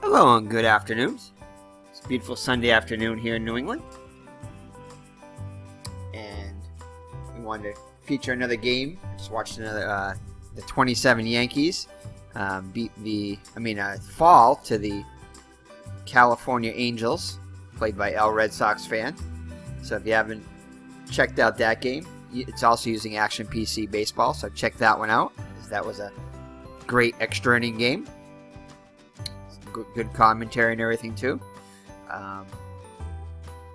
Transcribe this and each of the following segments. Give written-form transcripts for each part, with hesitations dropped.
Hello and good afternoons. It's a beautiful Sunday afternoon here in New England. And we wanted to feature another game. Just watched another, the 27 Yankees beat fall to the California Angels, played by El Red Sox fan. So if you haven't checked out that game, it's also using Action PC Baseball, so check that one out. That was a great extra inning game. Good commentary and everything too.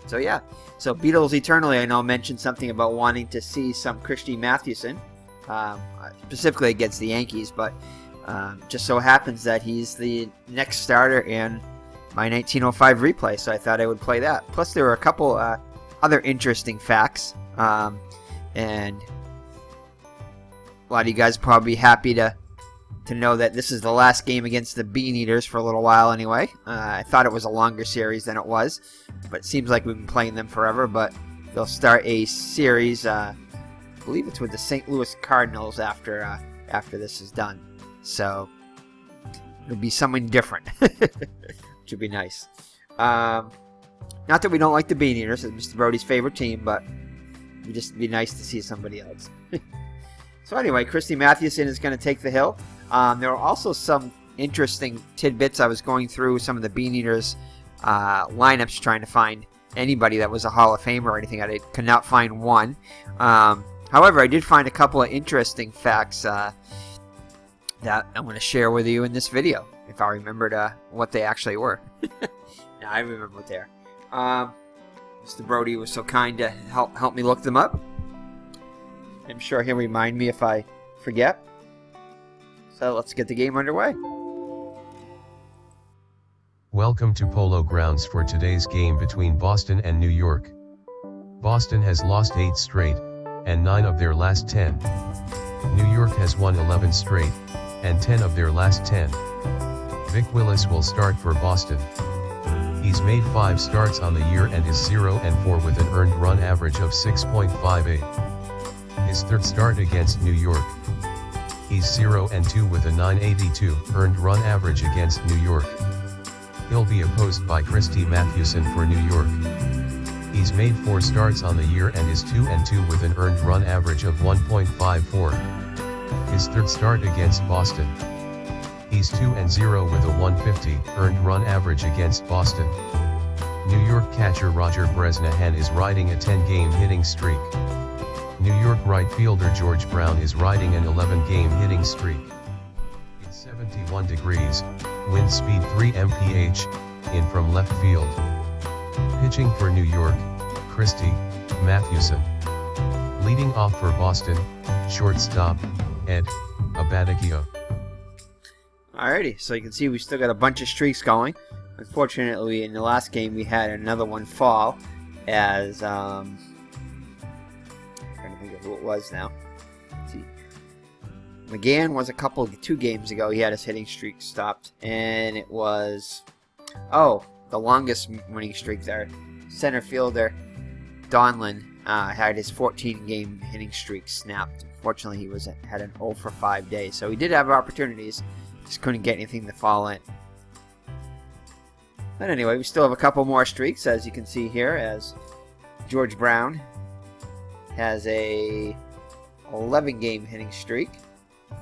So Beatles Eternally, I know, mentioned something about wanting to see some Christy Mathewson, specifically against the Yankees, but just so happens that he's the next starter in my 1905 replay, so I thought I would play that. Plus there were a couple other interesting facts, and a lot of you guys are probably happy to know that this is the last game against the Beaneaters for a little while anyway. I thought it was a longer series than it was, but it seems like we've been playing them forever. But they'll start a series, I believe it's with the St. Louis Cardinals after this is done. So it'll be something different, which would be nice. Not that we don't like the Beaneaters, it's Mr. Brody's favorite team, but it would just be nice to see somebody else. So anyway, Christy Mathewson is going to take the hill. There are also some interesting tidbits. I was going through some of the Beaneaters lineups trying to find anybody that was a Hall of Famer or anything. I could not find one. However, I did find a couple of interesting facts that I'm going to share with you in this video, if I remembered what they actually were. Now, I remember what they are. Mr. Brody was so kind to help me look them up. I'm sure he'll remind me if I forget. So let's get the game underway. Welcome to Polo Grounds for today's game between Boston and New York. Boston has lost 8 straight, and 9 of their last 10. New York has won 11 straight, and 10 of their last 10. Vic Willis will start for Boston. He's made 5 starts on the year and is 0-4 with an earned run average of 6.58. His third start against New York. He's 0-2 with a 9.82 earned run average against New York. He'll be opposed by Christy Mathewson for New York. He's made 4 starts on the year and is 2-2 with an earned run average of 1.54. His third start against Boston. He's 2-0 with a 150 earned run average against Boston. New York catcher Browne and Bresnahan is riding a 10-game hitting streak. New York right fielder George Browne is riding an 11-game hitting streak. It's 71 degrees, wind speed 3 mph, in from left field. Pitching for New York, Christy Mathewson. Leading off for Boston, shortstop, Ed Abadagio. Alrighty, so you can see we still got a bunch of streaks going. Unfortunately, in the last game we had another one fall, as who it was now. Let's see. McGann was 2 games ago. He had his hitting streak stopped, and it was the longest winning streak there. Center fielder Donlin had his 14-game hitting streak snapped. Fortunately, he had an 0 for 5 day, so he did have opportunities, just couldn't get anything to fall in. But anyway, we still have a couple more streaks, as you can see here, as George Browne has a 11-game hitting streak.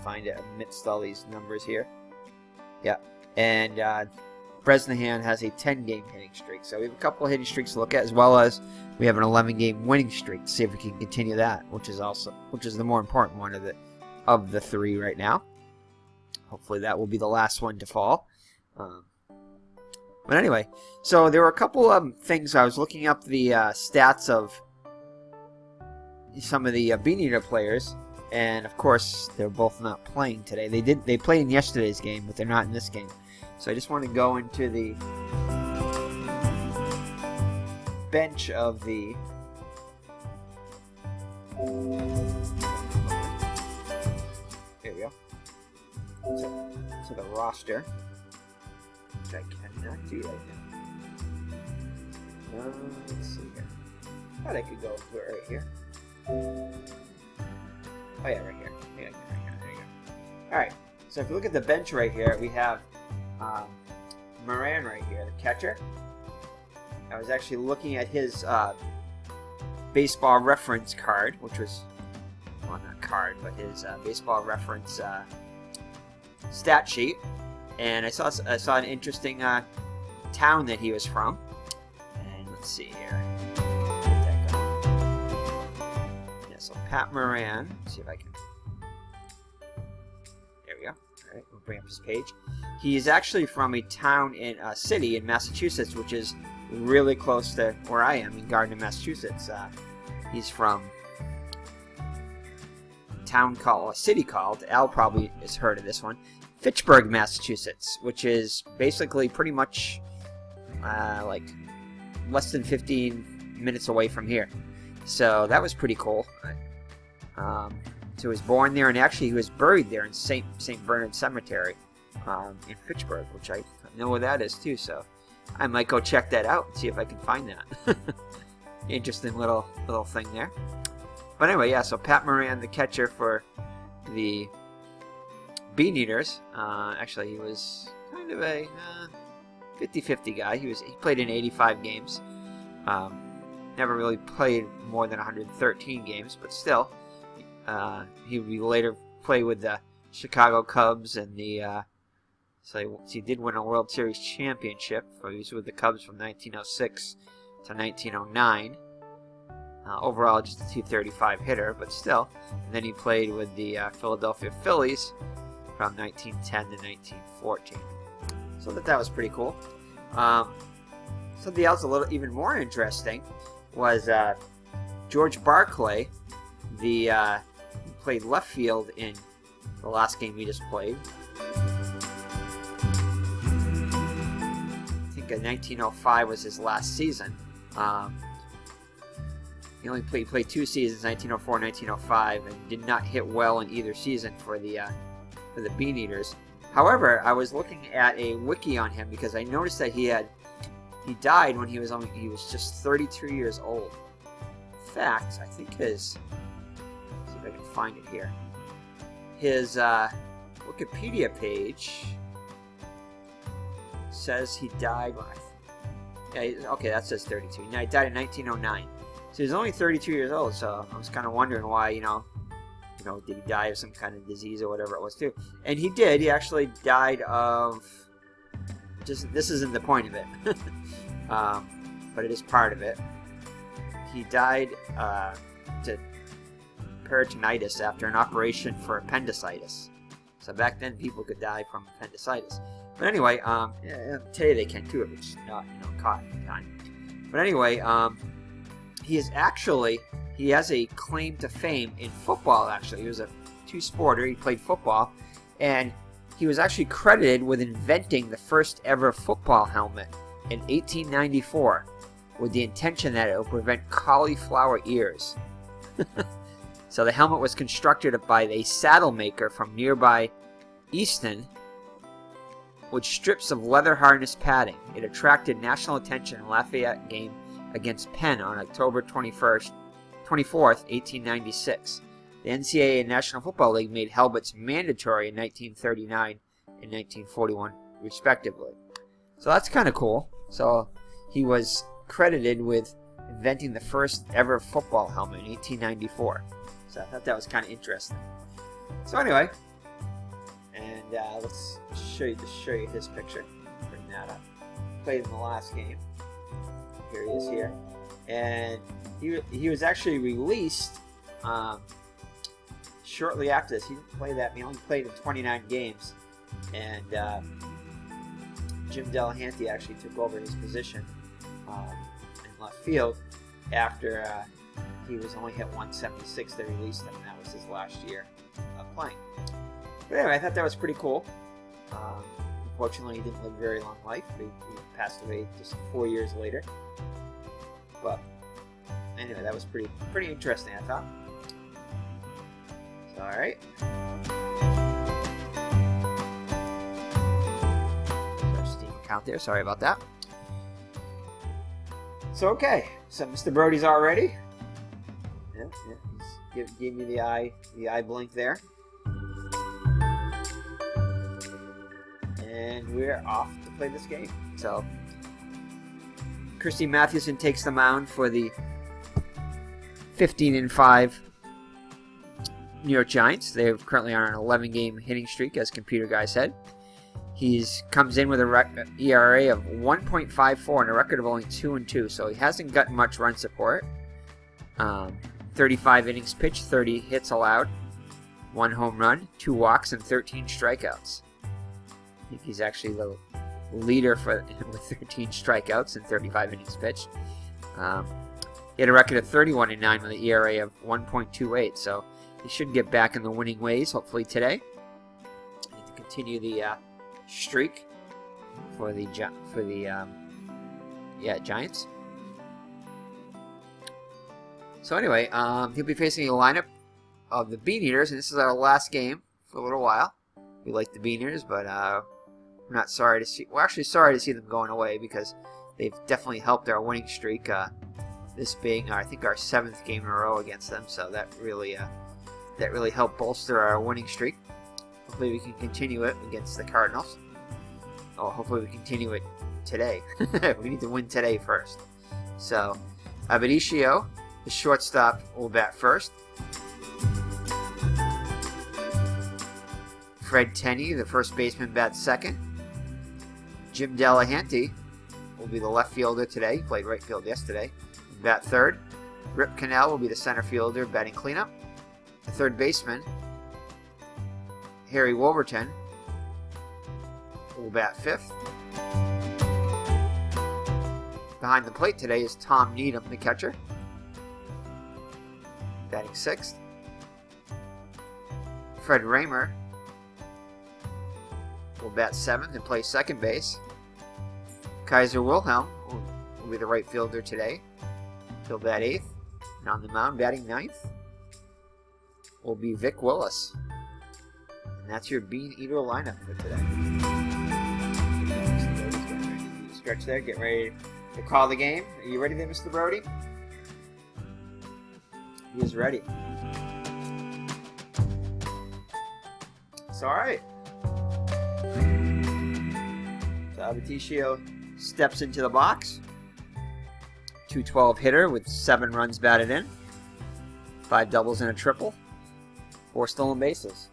Find it amidst all these numbers here. Yeah, and Bresnahan has a 10-game hitting streak. So we have a couple of hitting streaks to look at, as well as we have an 11-game winning streak to see if we can continue that, which is the more important one of the 3 right now. Hopefully that will be the last one to fall. But anyway, so there were a couple of things. I was looking up the stats of some of the Beaneater players, and of course they're both not playing today. They played in yesterday's game, but they're not in this game. So I just want to go into the bench of the there we go. To the roster, which I cannot do right now. Let's see here. I thought I could go to it right here. Oh yeah, right here. Yeah, right here. There you go. Alright, so if you look at the bench right here, we have Moran right here, the catcher. I was actually looking at his baseball reference card, which was, well, not card, but his baseball reference stat sheet, and I saw an interesting town that he was from. And let's see here. Yeah, so Pat Moran. Let's see if I can. There we go. All right, we'll bring up his page. He is actually from a town in a city in Massachusetts, which is really close to where I am in Gardner, Massachusetts. He's from a city called, Al probably has heard of this one, Fitchburg, Massachusetts, which is basically pretty much like less than 15 minutes away from here. So that was pretty cool. So he was born there, and actually he was buried there in St. Bernard Cemetery in Fitchburg, which I know where that is too. So I might go check that out and see if I can find that. Interesting little thing there. But anyway, yeah, so Pat Moran, the catcher for the Beaneaters. Actually, he was kind of a 50-50 guy. He played in 85 games. Never really played more than 113 games, but still, he would later play with the Chicago Cubs and the. So he did win a World Series championship. He was with the Cubs from 1906 to 1909. Overall, just a 235 hitter, but still. And then he played with the Philadelphia Phillies from 1910 to 1914. So that was pretty cool. Something else a little even more interesting was George Barclay. He played left field in the last game we just played. I think 1905 was his last season. He only played 2 seasons, 1904 and 1905, and did not hit well in either season for the Beaneaters. However, I was looking at a wiki on him because I noticed that he died when he was just 32 years old. In fact, I think let's see if I can find it here. His Wikipedia page says he died when okay, that says 32. Now, he died in 1909. So he was only 32 years old, so I was kind of wondering why, did he die of some kind of disease or whatever it was too? And he did. He actually died of, this isn't the point of it, but it is part of it. He died to peritonitis after an operation for appendicitis. So back then people could die from appendicitis. But anyway, today they can too if it's not, caught in time. But anyway, he has a claim to fame in football, actually. He was a two-sporter. He played football. And he was actually credited with inventing the first ever football helmet in 1894 with the intention that it would prevent cauliflower ears. So the helmet was constructed by a saddle maker from nearby Easton with strips of leather harness padding. It attracted national attention in Lafayette game against Penn on October 24th, 1896. The NCAA and National Football League made helmets mandatory in 1939 and 1941, respectively. So that's kind of cool. So he was credited with inventing the first ever football helmet in 1894. So I thought that was kind of interesting. So anyway, and let's show you his picture. Bring that up. Played in the last game. Here he is here, and he was actually released shortly after this. He didn't play that. He only played in 29 games, and Jim Delahanty actually took over his position in left field after he was only hit 176. They released him, and that was his last year of playing. But anyway, I thought that was pretty cool. Unfortunately, he didn't live a very long life. He passed away just 4 years later. But anyway, that was pretty interesting, I thought. So, all right. There's our Steam account there. Sorry about that. So okay, so Mr. Brody's all ready. Yeah, gave me the eye blink there. And we're off to play this game. So Christy Mathewson takes the mound for the 15-5 New York Giants. They're currently on an 11-game hitting streak, as Computer Guy said. He comes in with a ERA of 1.54 and a record of only 2-2, so he hasn't gotten much run support. 35 innings pitched, 30 hits allowed, 1 home run, 2 walks, and 13 strikeouts. I think he's actually the leader with 13 strikeouts and 35 innings pitched. He had a record of 31-9 with an ERA of 1.28, so he should get back in the winning ways hopefully today. Need to continue the streak for the Giants. So anyway, he'll be facing a lineup of the Beaneaters, and this is our last game for a little while. We like the Beaneaters, but we're not sorry to see. We're actually sorry to see them going away because they've definitely helped our winning streak. This being, I think, our 7th game in a row against them, so that really helped bolster our winning streak. Hopefully we can continue it against the Cardinals. Oh, hopefully we continue it today. We need to win today first. So, Abadicio, the shortstop, will bat first. Fred Tenney, the first baseman, bats second. Jim Delahanty will be the left fielder today. He played right field yesterday. Bat third. Rip Cannell will be the center fielder, batting cleanup. The third baseman, Harry Wolverton, will bat fifth. Behind the plate today is Tom Needham, the catcher, batting sixth. Fred Raymer will bat seventh and play second base. Kaiser Wilhelm will be the right fielder today. He'll bat eighth. And on the mound, batting ninth, will be Vic Willis. And that's your Beaneater lineup for today. Stretch there, get ready to call the game. Are you ready there, Mr. Brody? He is ready. It's alright. So Abadicio steps into the box. 212 hitter with 7 runs batted in. 5 doubles and a triple. 4 stolen bases.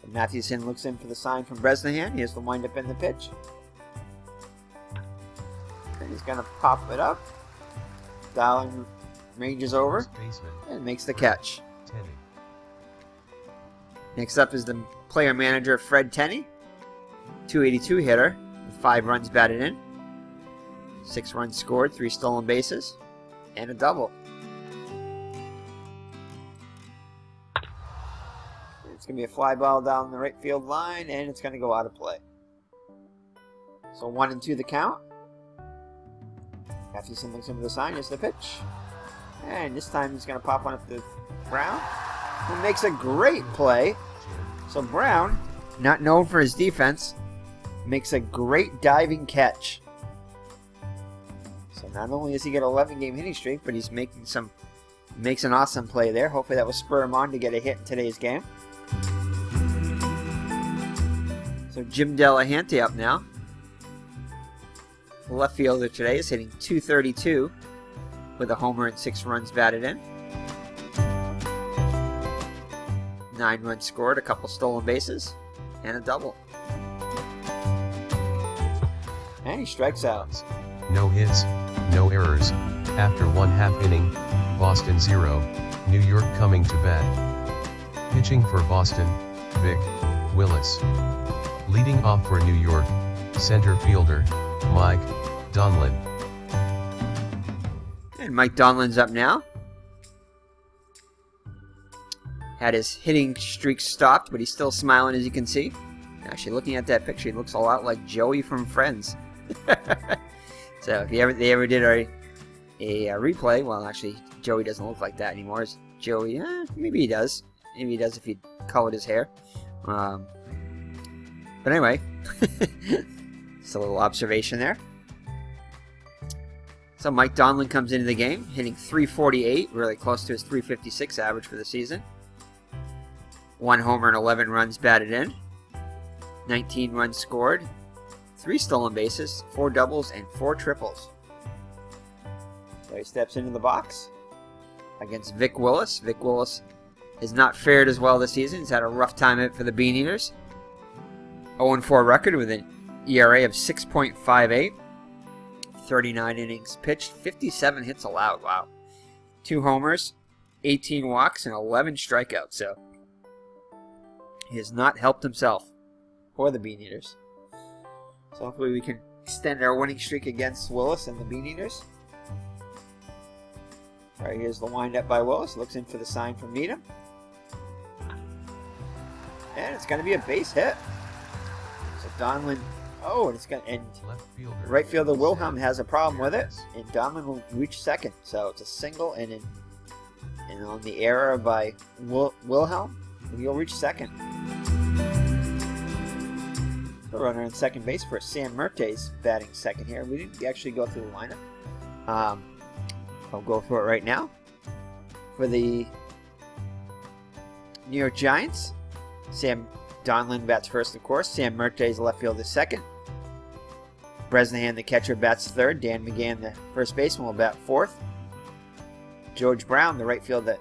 So Mathewson looks in for the sign from Bresnahan. He has the windup in the pitch. And he's going to pop it up. Dialing ranges over and makes the catch. Next up is the player manager Fred Tenney. 282 hitter with 5 runs batted in. 6 runs scored, 3 stolen bases, and a double. It's going to be a fly ball down the right field line, and it's going to go out of play. So 1-2 the count. Mathewson looks into the sign. Here's the pitch. And this time he's going to pop one up to Browne, who makes a great play. So Browne, not known for his defense, makes a great diving catch. So not only does he get an 11-game hitting streak, but he's makes an awesome play there. Hopefully that will spur him on to get a hit in today's game. So Jim Delahanty up now. The left fielder today is hitting .232 with a homer and 6 runs batted in. 9 runs scored, a couple stolen bases, and a double. And he strikes out. No hits, no errors. After 1/2 inning, Boston 0, New York coming to bat. Pitching for Boston, Vic Willis. Leading off for New York, center fielder, Mike Donlin. And Mike Donlin's up now. Had his hitting streak stopped, but he's still smiling, as you can see. Actually, looking at that picture, he looks a lot like Joey from Friends. So if they ever did a replay, well, actually, Joey doesn't look like that anymore. It's Joey, maybe he does. Maybe he does if he colored his hair. But anyway, just a little observation there. So Mike Donlin comes into the game, hitting .348, really close to his .356 average for the season. 1 homer and 11 runs batted in. 19 runs scored. 3 stolen bases, 4 doubles, and 4 triples. So he steps into the box against Vic Willis. Vic Willis has not fared as well this season. He's had a rough time of it for the Beaneaters. 0-4 record with an ERA of 6.58. 39 innings pitched, 57 hits allowed. Wow. 2 homers, 18 walks, and 11 strikeouts. So he has not helped himself or the Beaneaters. So hopefully we can extend our winning streak against Willis and the Beaneaters. All right, here's the windup by Willis. Looks in for the sign from Needham. And it's going to be a base hit. So Donlin, and it's going to end. Right fielder Wilhelm has a problem with it, and Donlin will reach second. So it's a single, and on the error by Wilhelm, he'll reach second. The runner in second base for Sam Mertes batting second here. We didn't actually go through the lineup. I'll go for it right now. For the New York Giants, Sam Donlin bats first, of course. Sam Mertes, left fielder, second. Bresnahan, the catcher, bats third. Dan McGann, the first baseman, will bat fourth. George Browne, the right fielder,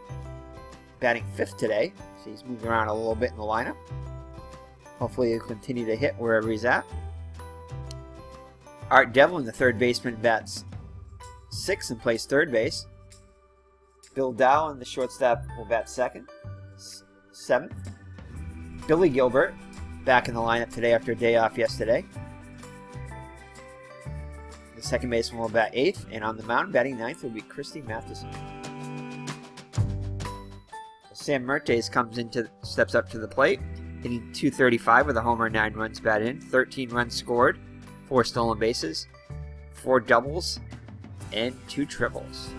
batting fifth today. So he's moving around a little bit in the lineup. Hopefully he'll continue to hit wherever he's at. Art Devlin, the third baseman, bats sixth and plays third base. Bill Dowling, the shortstop, will bat seventh. Billy Gilbert, back in the lineup today after a day off yesterday. The second baseman will bat eighth, and on the mound, batting ninth, will be Christy Mathewson. Sam Mertes steps up to the plate, hitting .235 with a homer and 9 runs batted in, 13 runs scored, 4 stolen bases, 4 doubles, and 2 triples.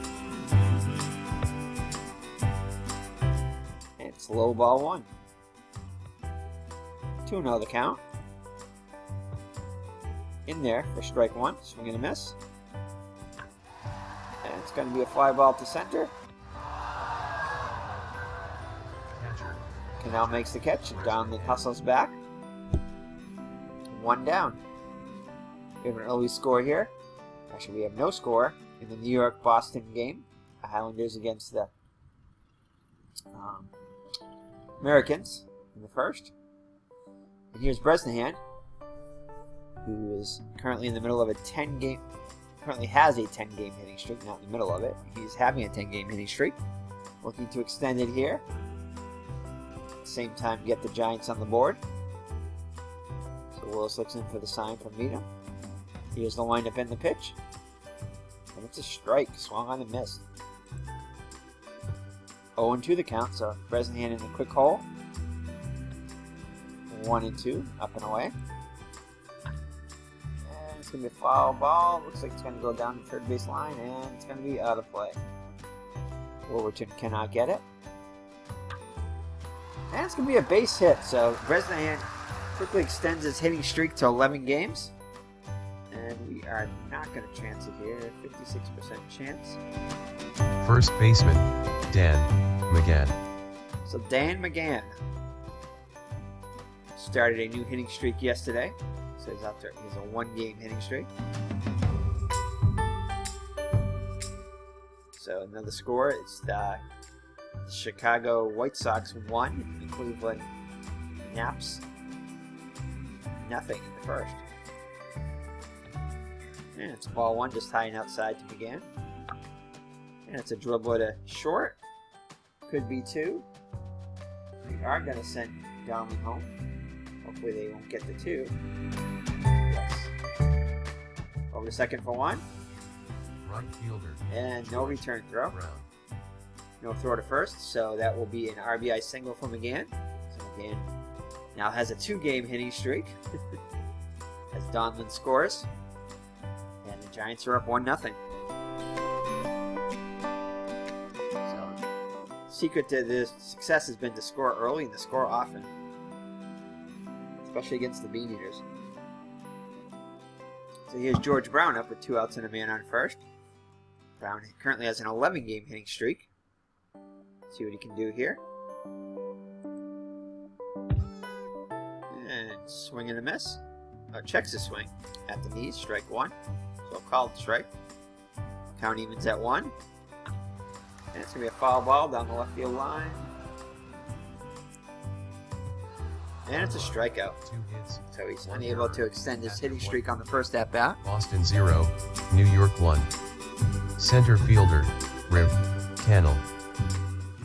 And it's low ball 1. 2-0 the count. In there for strike 1, swing and a miss. And it's going to be a fly ball to center. Canal makes the catch, and Donlin hustles back. 1 down. We have an early score here. Actually, we have no score in the New York-Boston game. The Highlanders against the Americans in the first. And here's Bresnahan, who is currently in the middle of a 10-game, currently has a 10-game hitting streak, not in the middle of it. He's having a 10-game hitting streak. Looking to extend it here. Same time, get the Giants on the board. So Willis looks in for the sign from Needham. Here's the windup and the pitch. And it's a strike, swung on and missed. 0-2 the count, so Bresnahan in the quick hole. 1-2, up and away. And it's going to be a foul ball. Looks like it's going to go down the third base line, and it's going to be out of play. Wolverton cannot get it. And it's going to be a base hit, so Bresnahan quickly extends his hitting streak to 11 games. And we are not going to chance it here, 56% chance. First baseman, Dan McGann. So Dan McGann started a new hitting streak yesterday. So he's out there, he has a 1-game hitting streak. So another score, it's the Chicago White Sox 1, and Cleveland Naps nothing in the first. And it's ball 1, just high and outside to begin. And it's a dribbler to short. Could be 2. We are going to send Donlin home. Hopefully they won't get the 2. Yes. Over to second for 1. Right fielder. And no return throw. Browne. No throw to first, so that will be an RBI single from McGann. So McGann now has a 2-game hitting streak as Donlin scores. And the Giants are up 1-0. So, secret to the success has been to score early and to score often, especially against the Beaneaters. So here's George Browne up with 2 outs and a man on first. Browne currently has an 11-game hitting streak. See what he can do here. And swing and a miss. Checks his swing at the knees. Strike one. So called strike. Count evens at 1. And it's going to be a foul ball down the left field line. And it's a strikeout. 2 hits. So he's unable to extend his hitting streak on the first at bat. Boston 0, New York 1. Center fielder, Riv Cannell.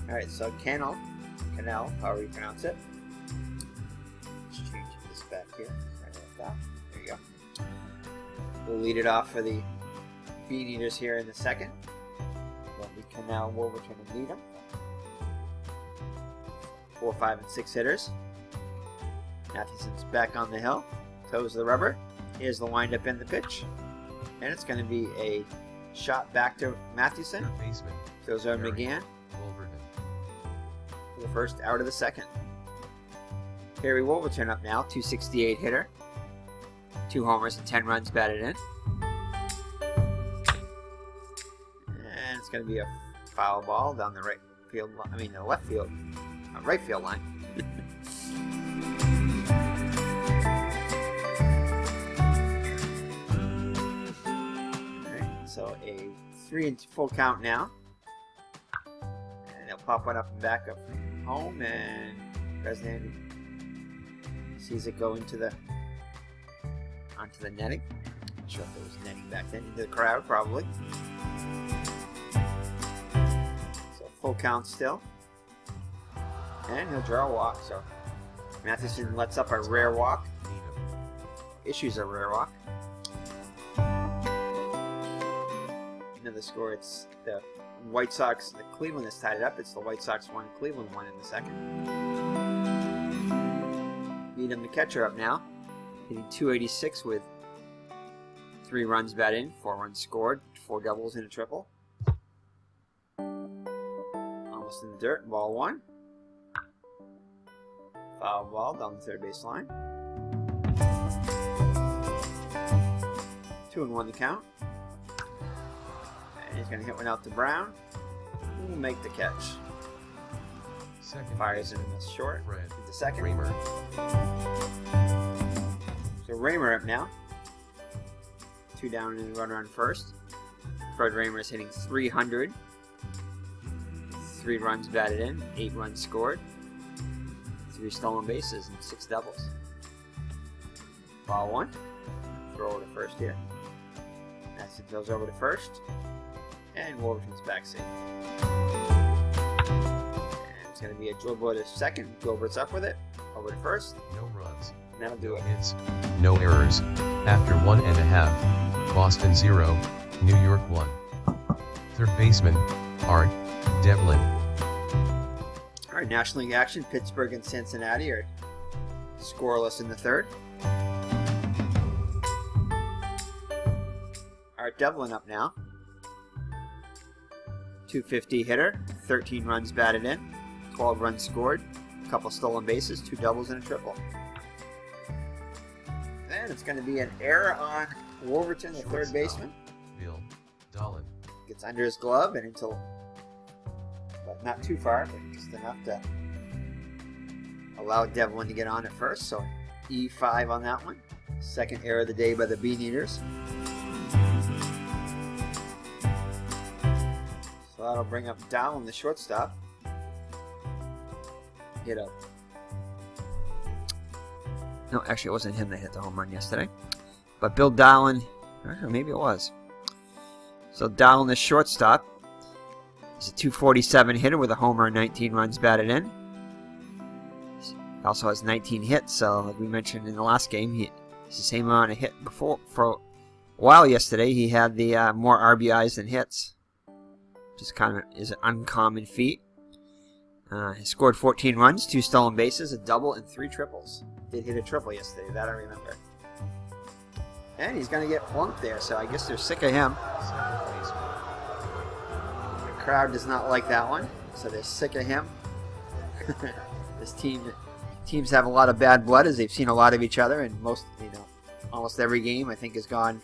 Alright, so Cannell, however you pronounce it. Let's change this back here. Right like that. There you go. We'll lead it off for the Beaneaters here in the second. Then the Cannell, Wolverton, and Needham. 4, 5, and 6 hitters. Mathewson's back on the hill. Toes the rubber. Here's the windup in the pitch. And it's going to be a shot back to Mathewson. Baseman. Goes over McGann Wolverton. for the first out of the second. Harry Wolverton up now, 268 hitter. 2 homers and 10 runs batted in. And it's going to be a foul ball down the right field, the left field, right field line. So a 3 and full count now. And he'll pop one up and back up home, and Bresnahan sees it go onto the netting. Not sure if there was netting back then. Into the crowd, probably. So full count still. And he'll draw a walk. So Mathewson lets up a rare walk. Issues a rare walk. The score, it's the White Sox, the Cleveland has tied it up. It's the White Sox 1, Cleveland 1 in the second. Needham, the catcher, up now, hitting 286 with 3 runs batted in, 4 runs scored, 4 doubles and a triple. Almost in the dirt, ball 1. Foul ball down the third base line. 2-1 the count. He's going to hit one out to Browne. We'll make the catch. Second Fires in the short. Fred The second. Raymer. So Raymer up now. 2 down and a runner on first. Fred Raymer is hitting 300. 3 runs batted in. 8 runs scored. 3 stolen bases and 6 doubles. Ball 1. Throw over to first here. As it goes over to first. And Wolverton's back safe. And it's going to be a dribble to second. Gilbert's up with it. Over to first. No runs. And that'll do No it. hits. No errors. After 1.5. Boston 0, New York 1. Third baseman, Art Devlin. Alright, National League action. Pittsburgh and Cincinnati are scoreless in the third. Art Devlin up now. 250 hitter, 13 runs batted in, 12 runs scored, a couple stolen bases, 2 doubles and a triple. And it's going to be an error on Wolverton, the third baseman. Bill Dolan. Gets under his glove and into, but not too far, but just enough to allow Devlin to get on at first. So E5 on that one. Second error of the day by the Beaneaters. So that'll bring up Down, the shortstop. Hit up. No, actually it wasn't him that hit the home run yesterday. But Bill Dowling, or maybe it was. So Dowling, the shortstop, is a 247 hitter with a homer and 19 runs batted in. He also has 19 hits, so like we mentioned in the last game, it's the same amount of hit before. For a while yesterday, he had the more RBIs than hits. Just kind of is an uncommon feat. He scored 14 runs, 2 stolen bases, a double, and 3 triples. Did hit a triple yesterday, that I remember. And he's going to get plunked there, so I guess they're sick of him. The crowd does not like that one, so they're sick of him. This teams have a lot of bad blood, as they've seen a lot of each other, and almost every game I think has gone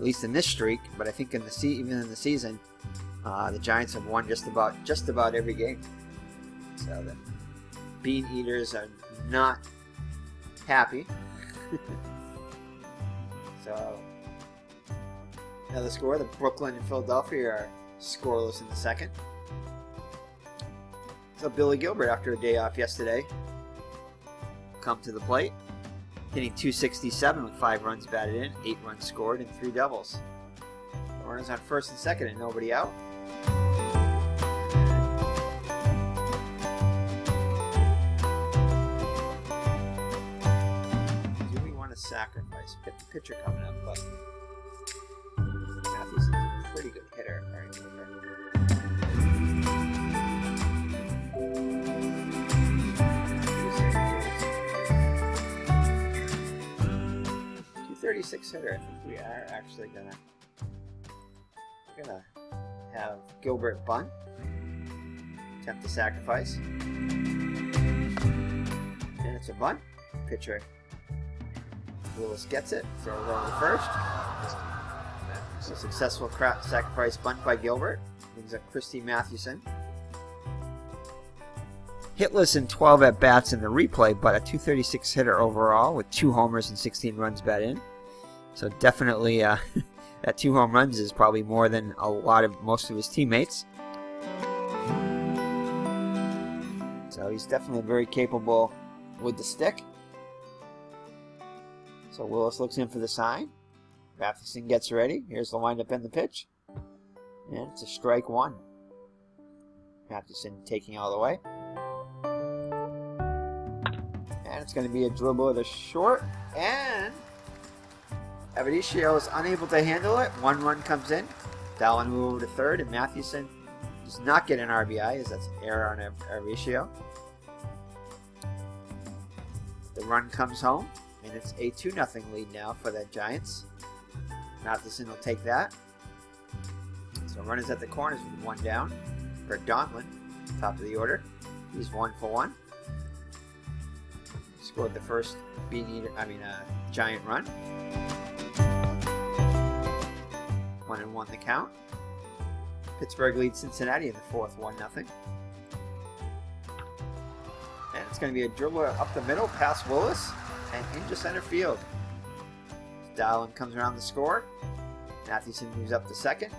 at least in this streak. But I think in the even in the season, the Giants have won just about every game. So the Beaneaters are not happy. So another score: the Brooklyn and Philadelphia are scoreless in the second. So Billy Gilbert, after a day off yesterday, come to the plate, hitting .267 with 5 runs batted in, 8 runs scored, and 3 doubles. Runners on first and second and nobody out. Do we want to sacrifice? Get the pitcher coming up, but Mathewson's a pretty good hitter. All right, 36 hitter. I think we are actually gonna have Gilbert bunt, attempt to sacrifice, and it's a bunt. Pitcher Willis gets it, throws it over the first. So successful sacrifice bunt by Gilbert. Brings up Christy Mathewson. Hitless in 12 at bats in the replay, but a .236 hitter overall with 2 homers and 16 runs batted in. So definitely that 2 home runs is probably more than most of his teammates. So he's definitely very capable with the stick. So Willis looks in for the sign. Mathewson gets ready. Here's the windup and the pitch. And it's a strike 1. Mathewson taking all the way. And it's going to be a dribble to short. And Avedicio is unable to handle it. 1 run comes in. Dallin move over to third, and Mathewson does not get an RBI, as that's an error on Avedicio. The run comes home, and it's a 2-0 lead now for the Giants. Mathewson will take that. So runners at the corners with 1 down for Donlin, top of the order. He's 1 for 1. Scored the first Giant run. 1-1 the count. Pittsburgh leads Cincinnati in the fourth, 1-0. And it's going to be a dribbler up the middle, past Willis, and into center field. Dallin comes around the score. Mathewson moves up to second,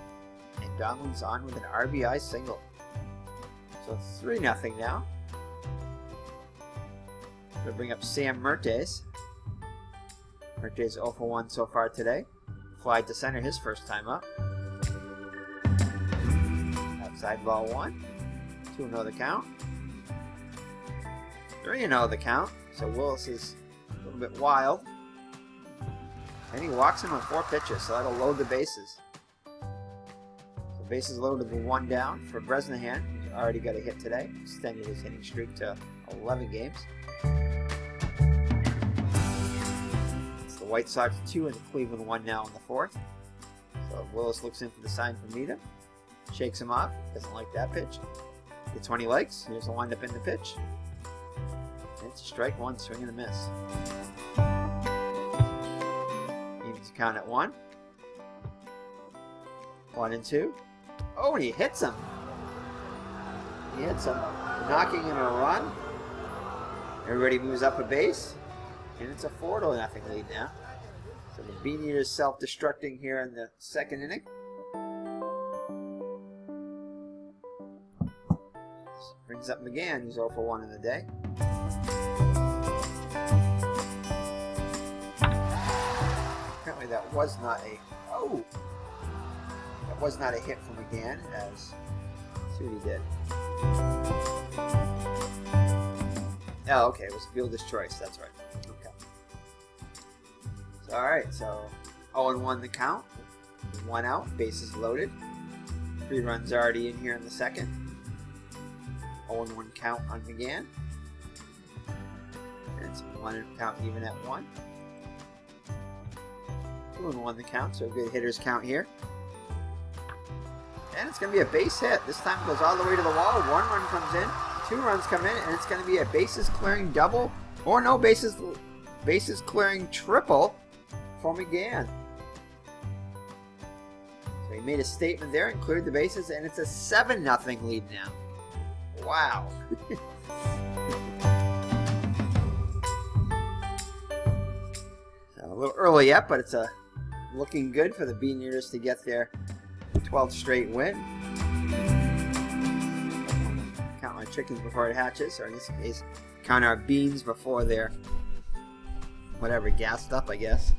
and Donlin's on with an RBI single. So 3-0 now. Going to bring up Sam Mertes. Mertes 0 for 1 so far today. Fly to center his first time up. Outside ball 1. 2-0 the count. 3-0 the count. So Willis is a little bit wild. And he walks him on 4 pitches, so that'll load the bases. So bases loaded with 1 down for Bresnahan, who's already got a hit today. Extended his hitting streak to 11 games. The White Sox 2 and the Cleveland 1 now in the fourth. So Willis looks in for the sign from Nita. Shakes him off. Doesn't like that pitch. Gets 20 likes. Here's the windup in the pitch. And it's a strike 1, swing and a miss. Evens the count at 1. 1-2. Oh, and he hits him. He hits him, knocking in a run. Everybody moves up a base. And it's a 4-0 lead now. So the Beaneaters self-destructing here in the second inning. Brings up McGann, who's 0 for 1 in the day. Apparently that was not a hit from McGann, as let's see what he did. Oh, okay, it was a fielder's choice, that's right. Alright, so 0-1 the count. 1 out, bases loaded. 3 runs already in here in the second. 0-1 count on McGann. And it's 1 count even at 1. 2-1 the count, so a good hitter's count here. And it's going to be a base hit. This time it goes all the way to the wall. 1 run comes in, 2 runs come in, and it's going to be a bases clearing double, or no, bases clearing triple for McGann. made a statement there and cleared the bases, and it's a 7-0 lead now. Wow. A little early yet, but it's looking good for the Beaneaters to get their 12th straight win. Count my chickens before it hatches, or in this case, count our beans before they're whatever, gassed up, I guess.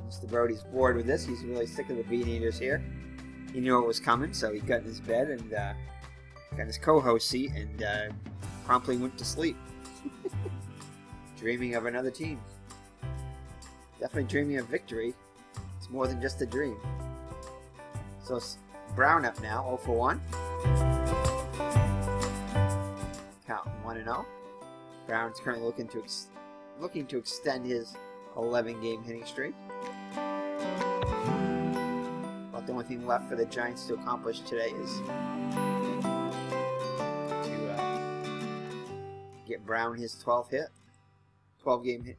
Mr. Brody's bored with this. He's really sick of the Beaneaters here. He knew it was coming, so he got in his bed and got his co-host seat and promptly went to sleep. Dreaming of another team. Definitely dreaming of victory. It's more than just a dream. So Browne up now, 0 for 1. Counting 1-0. Browne's currently looking to extend his 11-game hitting streak. But the only thing left for the Giants to accomplish today is to get Browne his 12th hit. 12-game hit.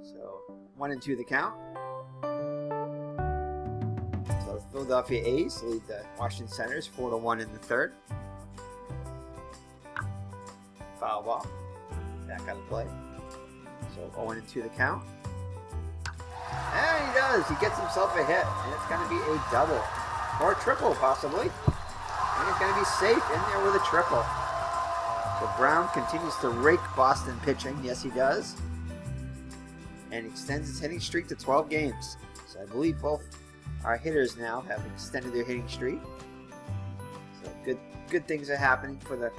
So 1-2 the count. So the Philadelphia A's lead the Washington Senators 4-1 in the third. Foul ball. Back out of play. So 0-2 the count. And he does. He gets himself a hit, and it's going to be a double or a triple possibly. And he's going to be safe in there with a triple. So Browne continues to rake Boston pitching. Yes, he does. And extends his hitting streak to 12 games. So I believe both our hitters now have extended their hitting streak. So good things are happening for the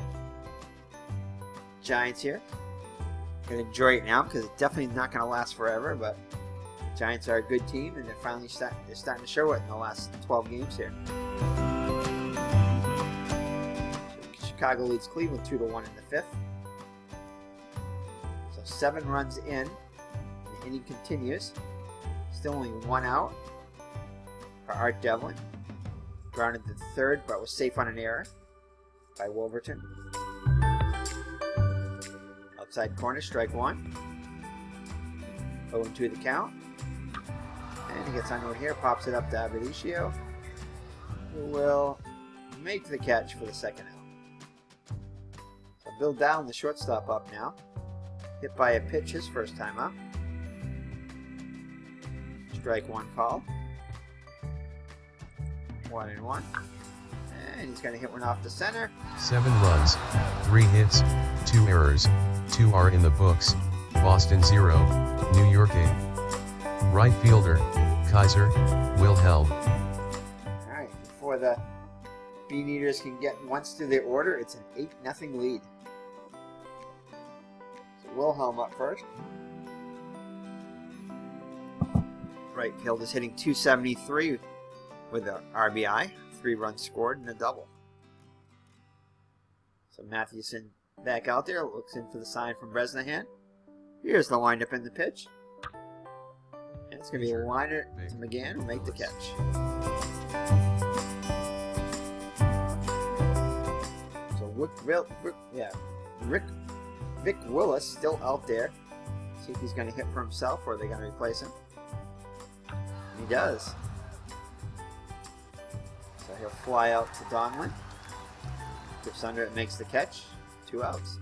Giants here. Gonna enjoy it now because it's definitely not gonna last forever. But Giants are a good team, and they're finally starting to show it in the last 12 games here. Chicago leads Cleveland 2-1 in the fifth. So 7 runs in. The inning continues. Still only 1 out for Art Devlin. Grounded to the third, but was safe on an error by Wolverton. Outside corner, strike 1. 0-2 the count. And he gets on over here, pops it up to Abadicio, who will make the catch for the second out. So Bill Dowling, the shortstop, up now. Hit by a pitch his first time up. Strike 1 called. 1-1. And he's going to hit one off the center. 7 runs, 3 hits, 2 errors, 2 are in the books. Boston 0, New York 8. Right fielder, Kaiser, Wilhelm. Alright, before the Beaneaters can get once through their order, it's an 8-0 lead. So Wilhelm up first. Right field is hitting .273 with an RBI, 3 runs scored and a double. So Mathewson back out there, looks in for the sign from Bresnahan. Here's the windup in the pitch. And it's going to be a liner to McGann who make the catch. So Vic Willis still out there. See if he's going to hit for himself or are they going to replace him. He does. So he'll fly out to Donlin. Dips under it, makes the catch. 2 outs.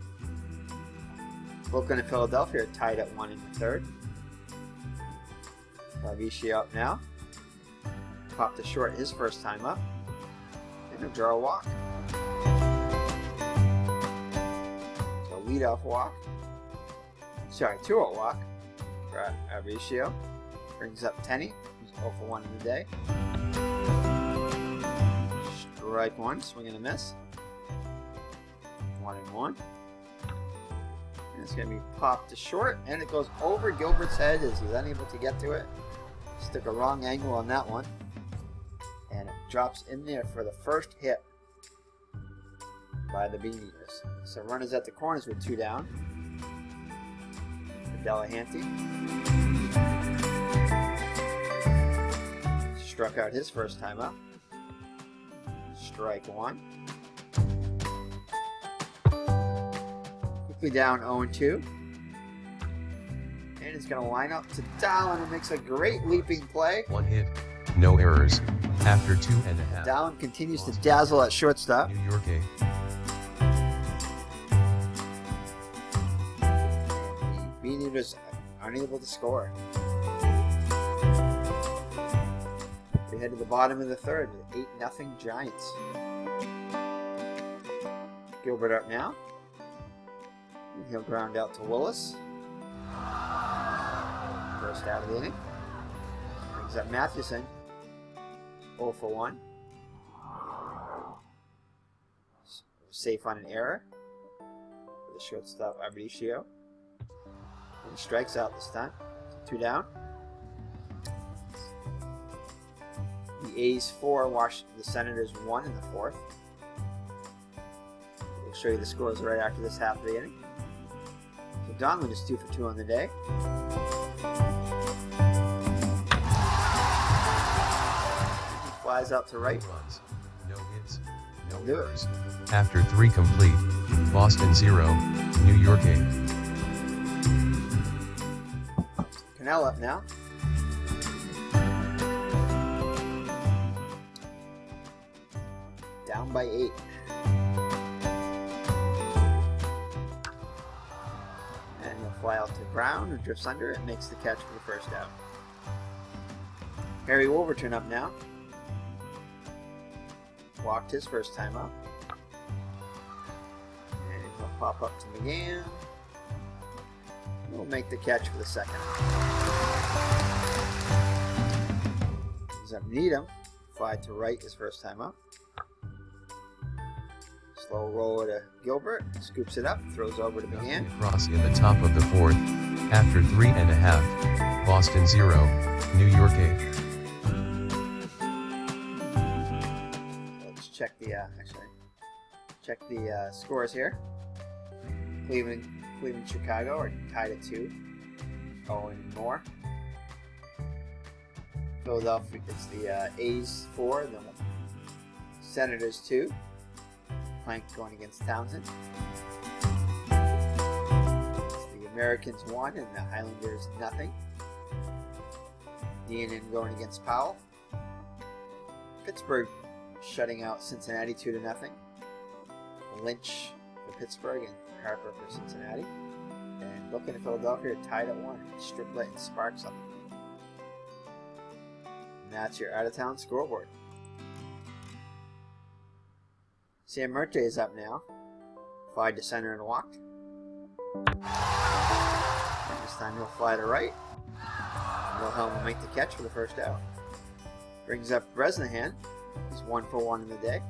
Brooklyn and Philadelphia are tied at 1 in the third. Lavishi up now. Popped to short his first time up. And he'll draw a walk. So leadoff walk. Sorry, 2-out walk for Lavishi. Brings up Tenney, who's 0 for 1 in the day. Strike 1, swing and a miss. 1-1. And it's going to be popped to short, and it goes over Gilbert's head as he's unable to get to it. Took a wrong angle on that one. And it drops in there for the first hit by the Beaneaters. So runners at the corners with 2 down. For Delahanty. Struck out his first time up. Strike 1. Quickly down 0-2. And he's going to line up to Dallin, who makes a great leaping play. 1 hit, no errors. After 2.5. Dallin continues to dazzle at shortstop. New York A. The Beaneaters unable to score. They head to the bottom of the third with 8-0 Giants. Gilbert up now. And he'll ground out to Willis. First out of the inning. Brings up Mathewson. 0 for 1. Safe on an error. For the shortstop Abadicio. And strikes out the stunt. 2 down. The A's 4, the Senators 1 in the 4th. We'll show you the scores right after this half of the inning. So Donlin is 2 for 2 on the day. He flies out to right. Runs, no hits, no Do it. errors. After 3 complete, Boston 0, New York 8. Cannell up now. Down by 8. And he'll fly out to Browne, who drifts under and makes the catch for the first out. Harry Wolverton up now. Walked his first time up. And he'll pop up to McGann. We'll make the catch for the second. He's up Needham. Fly to right his first time up. Slow roll to Gilbert. Scoops it up. Throws over to McGann. Cross in the top of the 4th. After 3.5, Boston 0, New York 8. Let's check the scores here. Cleveland, Chicago are tied at 2. And more. Philadelphia, it's the A's 4, the Senators 2. Plank going against Townsend. It's the Americans 1 and the Highlanders 0. Deanan going against Powell. Pittsburgh shutting out Cincinnati 2-0. Lynch for Pittsburgh and Harper for Cincinnati. And looking at Philadelphia, tied at 1. Striplet and Sparks up. And that's your out-of-town scoreboard. Sam Murte is up now. Fly to center and walked. This time he'll fly to right. Wilhelm will make the catch for the first out. Brings up Bresnahan. He's 1 for 1 in the day.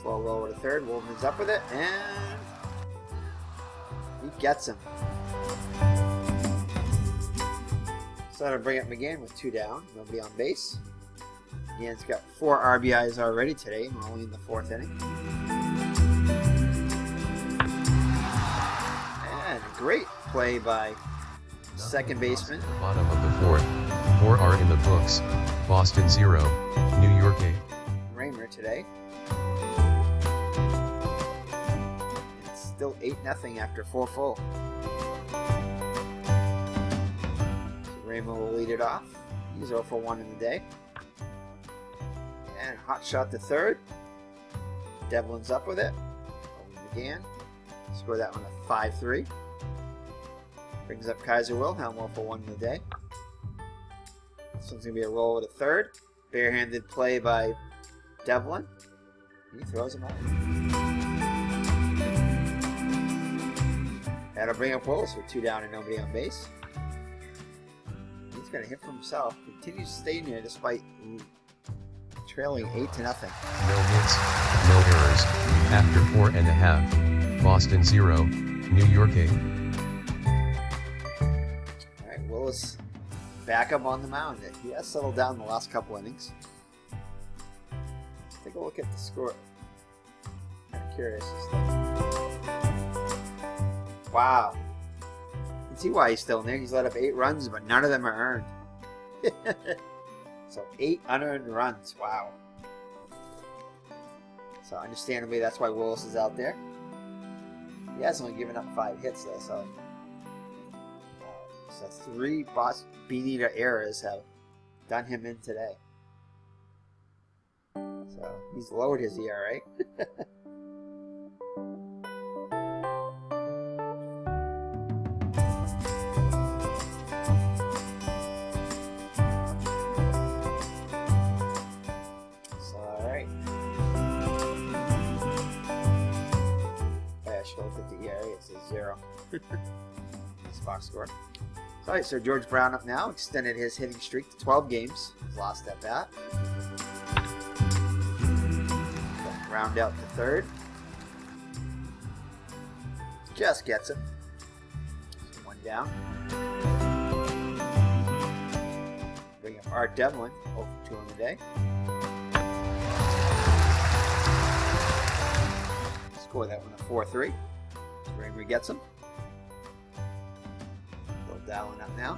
Slow roll over to third. Wolfman's up with it, and he gets him. So that'll bring up McGann with 2 down. Nobody on base. McGann's got 4 RBIs already today. We're only in the 4th inning. And a great play by second baseman. Bottom of the 4th. 4 are in the books. Boston 0, New York 8. Raymer today. It's still 8-0 after 4 full. So Raymer will lead it off. He's 0 for 1 in the day. And hot shot to third. Devlin's up with it. Over McGann. Score that one at 5-3. Brings up Kaiser Wilhelm 0 for 1 in the day. This one's going to be a roll to third. Barehanded play by Devlin. He throws him out. That'll bring up Willis with 2 down and nobody on base. He's going to hit for himself. Continues to stay in there despite trailing 8-0. No hits, no errors. After 4.5, Boston 0, New York 8. Alright, Willis back up on the mound. He has settled down the last couple innings. Let's take a look at the score. I'm curious. Wow. You can see why he's still in there. He's let up 8 runs, but none of them are earned. So 8 unearned runs. Wow. So understandably, that's why Willis is out there. He has only given up 5 hits though, so So 3 Boston Beaneater errors have done him in today. So he's lowered his ERA. So alright. I should look at the ERA, it says 0. This box score. Alright, so George Browne up now, extended his hitting streak to 12 games. He's lost at bat. Round out to third. Just gets him. So 1 down. Bring up Art Devlin, 0 for 2 on the day. Score that one a 4-3. Raymer gets him. Dialing up now.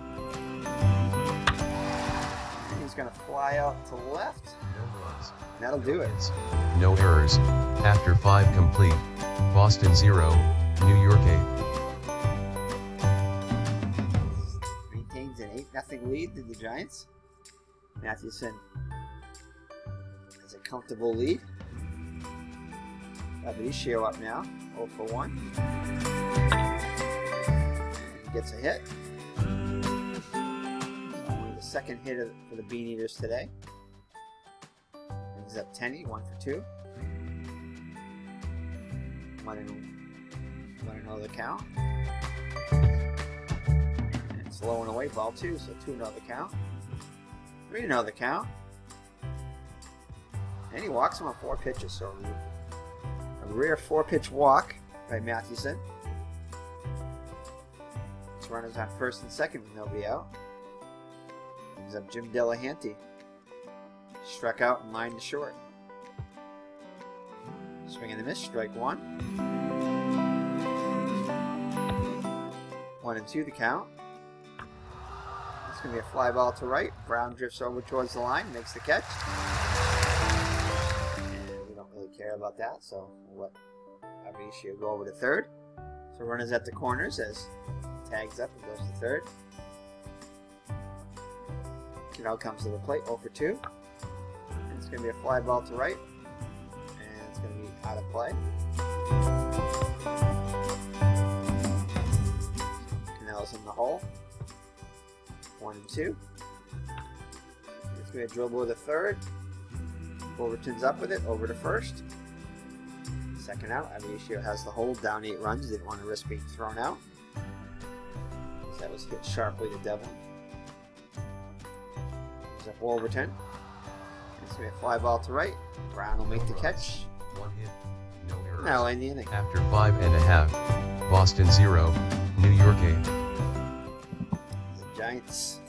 And he's going to fly out to left. No runs. That'll do it. No errors. After 5 complete. Boston 0, New York 8. Maintains an 8-0 lead to the Giants. Mathewson has a comfortable lead. Mathewson up now, 0 for 1. And he gets a hit. Only the second hit for the Beaneaters today. Brings up Tenney, 1 for 2. Want to know the count. And it's low and away, ball 2, so 2-0 the count. 3-0 the count. And he walks him on 4 pitches, so a rare 4-pitch walk by Mathewson. His runners on first and second with nobody out. Brings up Jim Delahanty. Struck out and lined to short. Swing and a miss, strike 1. 1-2 the count. It's going to be a fly ball to right. Browne drifts over towards the line, makes the catch. And we don't really care about that, so we'll let Mathewson go over to third. So runners at the corners as tags up and goes to third. Now comes to the plate, 0 for 2. And it's going to be a fly ball to right. And it's going to be out of play. Canel's in the hole. 1-2. It's going to be a dribble to third. Overton's up with it, over to first. Second out. Mathewson has the hold, down 8 runs. Didn't want to risk being thrown out. So that was hit sharply to Devlin. Up Wolverton. It's going to be a fly ball to right. Browne will make the catch. 1 hit, no errors. Now in the inning. After 5.5, Boston 0, New York 8. The Giants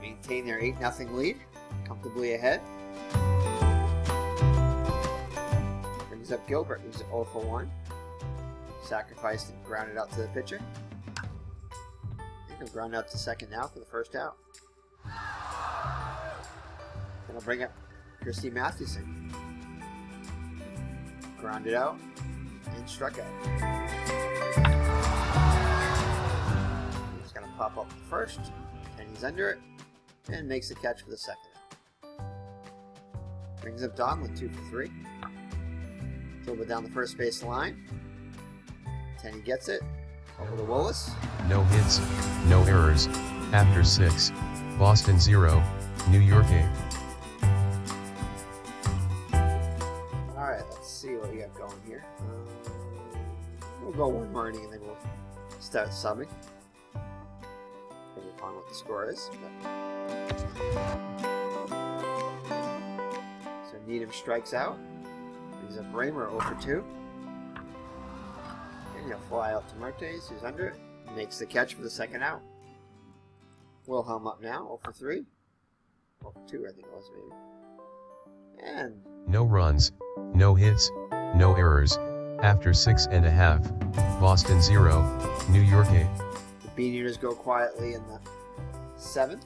maintain their 8-0 lead, comfortably ahead. Brings up Gilbert, who's 0 for 1. Sacrificed and grounded out to the pitcher. He'll ground out to second now for the first out. Then I'll bring up Christy Mathewson. Grounded out and struck out. He's going to pop up first, and he's under it, and makes the catch for the second out. Brings up Donlin, 2 for 3. Dribble down the first base line. Tenney gets it. Over to Willis. No hits, no errors. After 6, Boston 0, New York 8. Alright, let's see what we got going here. We'll go one more inning and then we'll start subbing. Depending upon what the score is. So Needham strikes out. Brings up Raymer 0 for 2. And he'll fly out to Martes, who's under it. Makes the catch for the second out. Wilhelm up now, 0 for 3. 0 for 2, I think it was, maybe. And no runs, no hits, no errors. After 6.5, Boston 0, New York 8. The Beaneaters go quietly in the 7th.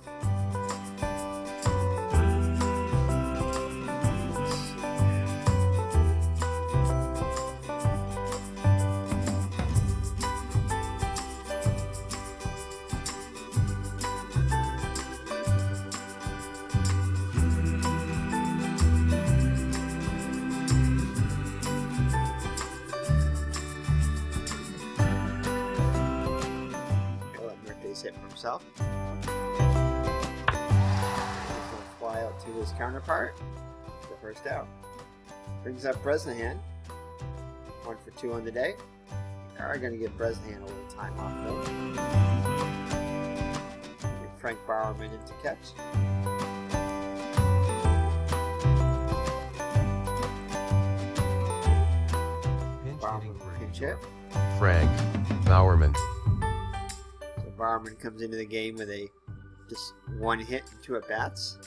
base hit for himself. He's going to fly out to his counterpart. The first out. Brings up Bresnahan. 1 for 2 on the day. We are going to give Bresnahan a little time off though. Bring Frank Bowerman in to catch. Pinch hit. Frank Bowerman. So Bowerman comes into the game with just 1 hit and 2 at bats.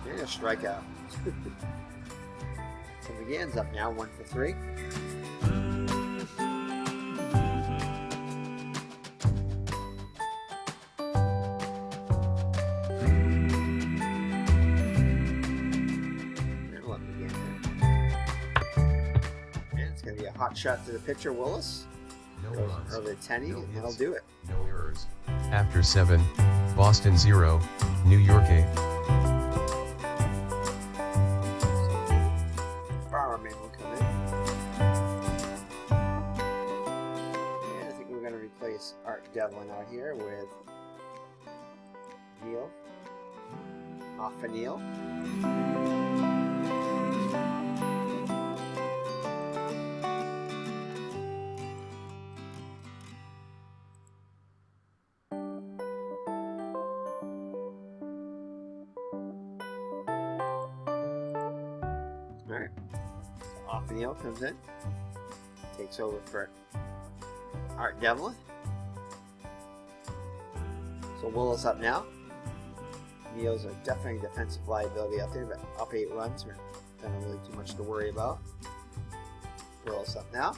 And a strikeout. So McGann's up now, 1 for 3. Hot shot to the pitcher, Willis. No Goes runs. over to Tenney, No and hits. that'll do it. No errors. After 7, Boston 0, New York 8. Bowerman will come in. And I think we're going to replace Art Devlin out here with Neal. Off for Neal. Alright, so Offenil comes in, takes over for Art Devlin. So Willis up now. Neal's a definitely defensive liability out there, but up 8 runs, we're not really too much to worry about. Willis up now,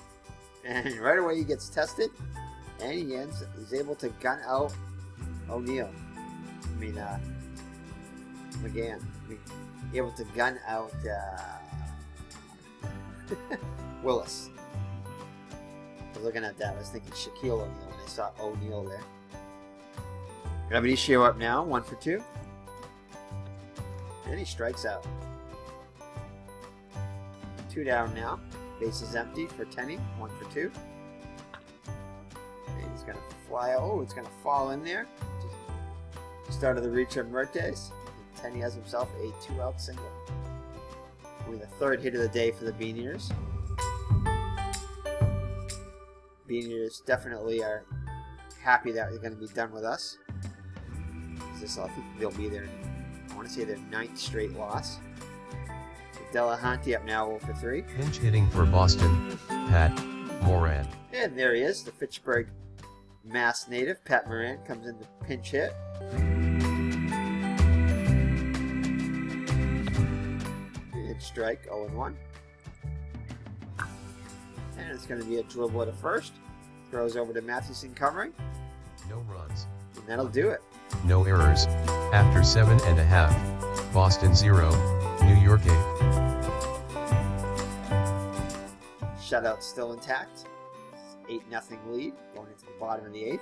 and right away he gets tested, and he's able to gun out O'Neill. McGann. Able to gun out Willis. I was looking at that, I was thinking Shaquille O'Neal when I saw O'Neal there. Gravity up now, 1 for 2. And he strikes out. 2 down now. Base is empty for Tenney, 1 for 2. And he's going to fly out. Oh, it's going to fall in there. Just out of the reach of Mertes. Tenney has himself a 2-out single. Only the 3rd hit of the day for the Beaneaters. Beaneaters definitely are happy that they're going to be done with us. I think they'll be their, I want to say their 9th straight loss. So Delahanty up now 0 for 3. Pinch hitting for Boston, Pat Moran. And there he is, the Fitchburg, Mass native. Pat Moran comes in to pinch hit. Strike, 0-1. And it's going to be a dribble at a first. Throws over to Mathewson covering. No runs. And that'll do it. No errors. After 7.5, Boston 0, New York 8. Shutout still intact. 8-0 lead going into the bottom of the 8th.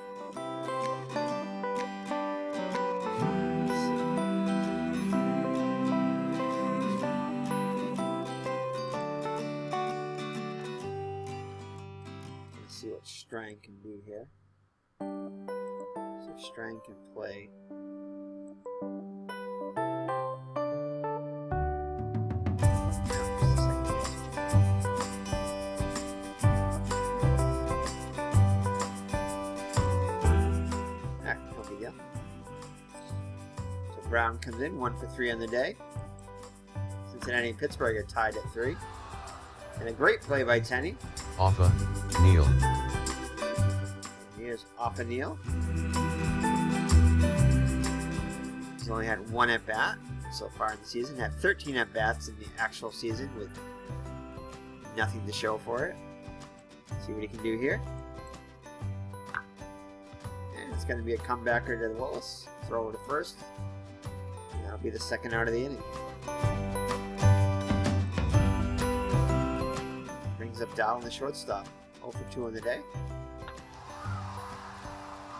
See what Strang can do here. So Strang can play. No big deal. So Browne comes in, 1 for 3 on the day. Cincinnati and Pittsburgh are tied at 3. And a great play by Tenney. Offa, Neal. Here's Offenil. He's only had 1 at bat so far in the season. Had 13 at bats in the actual season with nothing to show for it. See what he can do here. And it's going to be a comebacker to the Willis. Throw over to first. And that'll be the 2nd out of the inning. Up Dow in the shortstop. 0 for 2 on the day.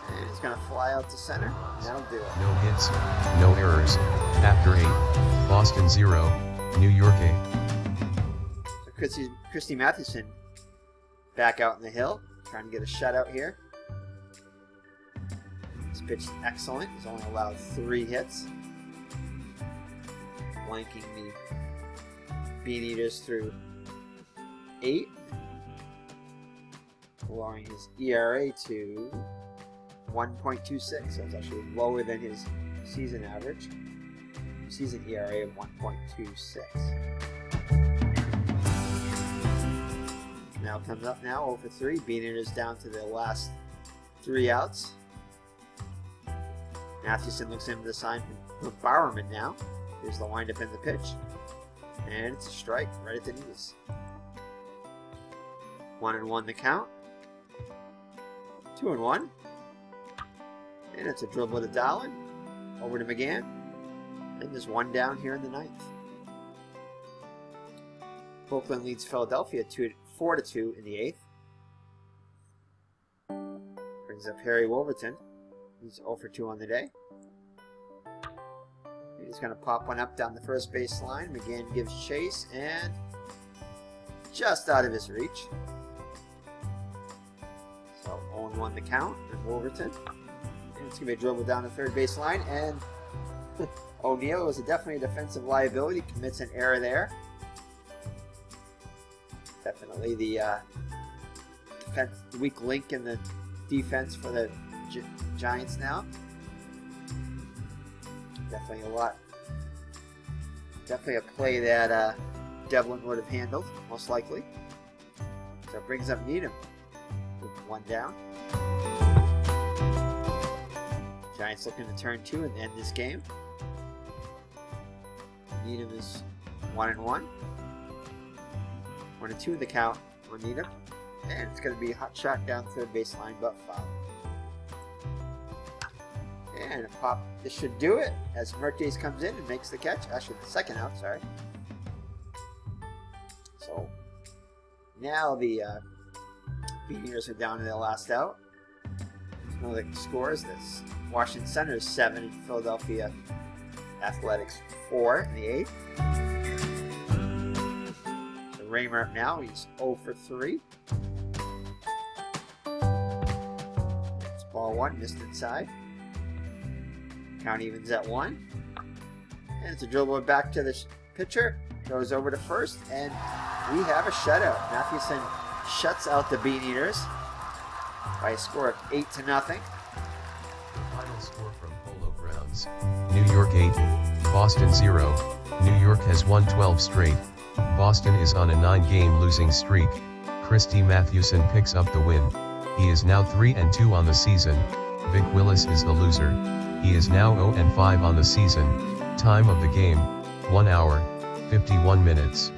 And he's going to fly out to center. And that'll do it. No hits, no errors. After 8, Boston 0, New York 8. So Christy Mathewson back out in the hill. trying to get a shutout here. He's pitched excellent. He's only allowed 3 hits. Blanking the Beaneaters through 8. Lowering his ERA to 1.26. So it's actually lower than his season average. Season ERA of 1.26. Now comes up now 0 for 3. Beaneaters down to their last 3 outs. Mathewson looks into the sign from Bowerman now. Here's the windup in the pitch. And it's a strike right at the knees. 1-1 the count. 2-1. And it's a dribble to Dowling. Over to McGann. And there's 1 down here in the 9th. Oakland leads Philadelphia 4-2 in the 8th. Brings up Harry Wolverton. He's 0 for 2 on the day. He's going to pop one up down the first base line. McGann gives chase and just out of his reach. So 0-1 the count and Wolverton. And it's going to be a dribble down the third base line. And O'Neill was definitely a defensive liability. Commits an error there. Definitely the weak link in the defense for the Giants now. Definitely a play that Devlin would have handled, most likely. So it brings up Needham with 1 down. Giants looking to turn 2 and end this game. Needham is 1-1. 1-2 the count on Needham. And it's going to be a hot shot down third baseline, but foul. And a pop. This should do it as Mertes comes in and makes the catch. Actually, the second out, sorry. So now the Beaneaters are down to their last out. One of the scores, this Washington Senators 7 and Philadelphia Athletics 4 in the 8th. So Raymer up now, he's 0 for 3. It's ball 1, missed inside. Count evens at 1. And it's a dribble back to the pitcher. Goes over to first, and we have a shutout. Mathewson shuts out the Beaneaters by a score of 8-0. Final score from Polo Grounds. New York 8, Boston 0. New York has won 12 straight. Boston is on a 9-game losing streak. Christy Mathewson picks up the win. He is now 3-2 on the season. Vic Willis is the loser. He is now 0-5 on the season. Time of the game, 1 hour, 51 minutes.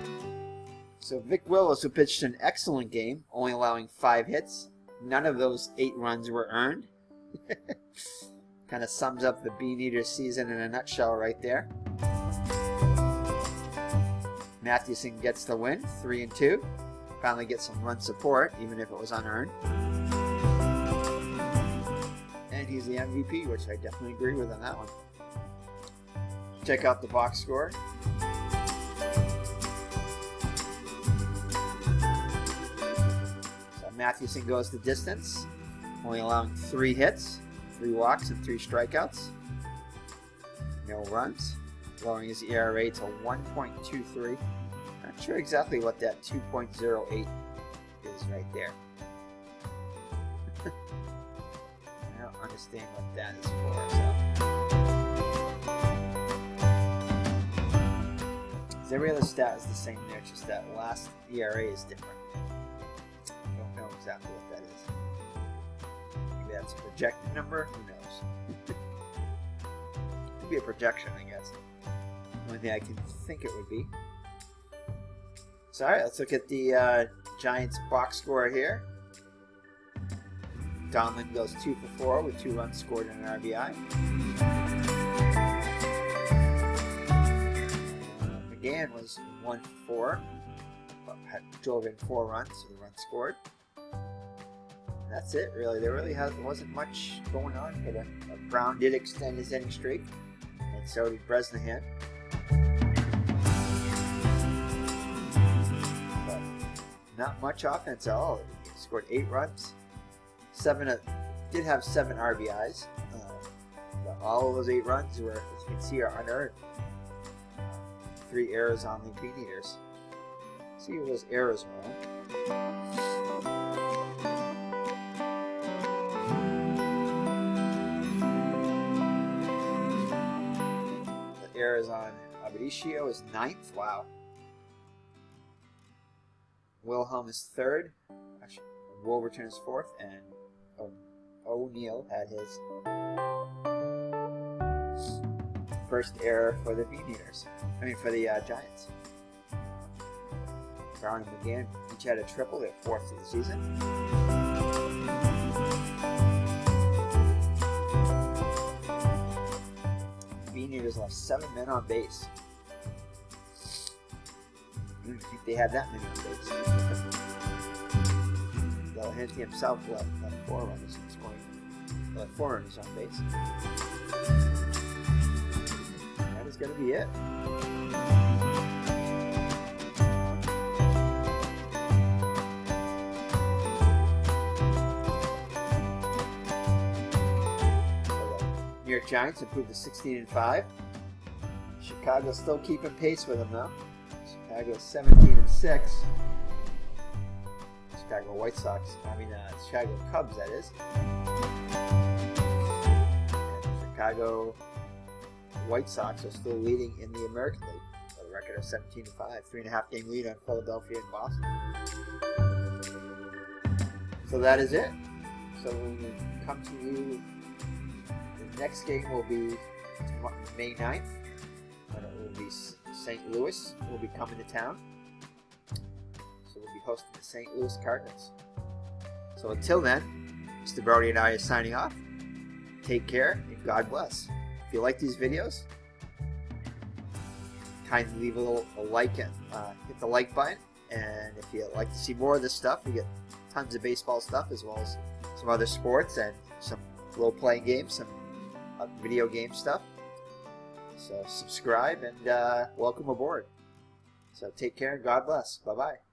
So Vic Willis, who pitched an excellent game, only allowing 5 hits. None of those 8 runs were earned. Kind of sums up the Beaneaters season in a nutshell right there. Mathewson gets the win, 3-2. Finally gets some run support, even if it was unearned. And he's the MVP, which I definitely agree with on that one. Check out the box score. So Mathewson goes the distance, only allowing 3 hits, 3 walks, and 3 strikeouts. No runs, lowering his ERA to 1.23. Not sure exactly what that 2.08 is right there. I don't understand what that is for. So every other stat is the same there, just that last ERA is different. I don't know exactly what that is. Maybe that's a projected number, who knows? Could be a projection, I guess. The only thing I can think it would be. So alright, let's look at the Giants box score here. Donlin goes 2 for 4 with 2 runs scored and an RBI. McGann was 1 for 4, but drove in 4 runs, so the runs scored. And that's it, really. There really wasn't much going on for them. Browne did extend his inning streak, and so did Bresnahan. But not much offense at all. He scored 8 runs, Did have 7 RBIs. But all of those 8 runs were, as you can see, are unearned. 3 errors on the Beaneaters. See what those errors were. The errors on Abadicio is 9th. Wow. Wilhelm is 3rd. Actually, Wolverton is 4th, and O'Neill had his first error for the Beaneaters. For the Giants. Browne and Bresnahan each had a triple, their 4th of the season. The Beaneaters left 7 men on base. I didn't think they had that many on base. Delahanty himself left 4 runners in scoring. Left 4 runners on base. That is going to be it. New York Giants improved to 16-5. Chicago's still keeping pace with them though. Chicago's 17-6. Chicago Cubs, that is. And Chicago White Sox are still leading in the American League with a record of 17-5, 3.5 game lead on Philadelphia and Boston. So that is it. So when we come to you, the next game will be May 9th. And it will be St. Louis will be coming to town. So we'll be hosting the St. Louis Cardinals. So until then, Mr. Brody and I are signing off. Take care and God bless. If you like these videos, kindly leave a like and hit the like button. And if you'd like to see more of this stuff, we get tons of baseball stuff as well as some other sports and some role-playing games, some video game stuff. So subscribe and welcome aboard. So take care and God bless. Bye-bye.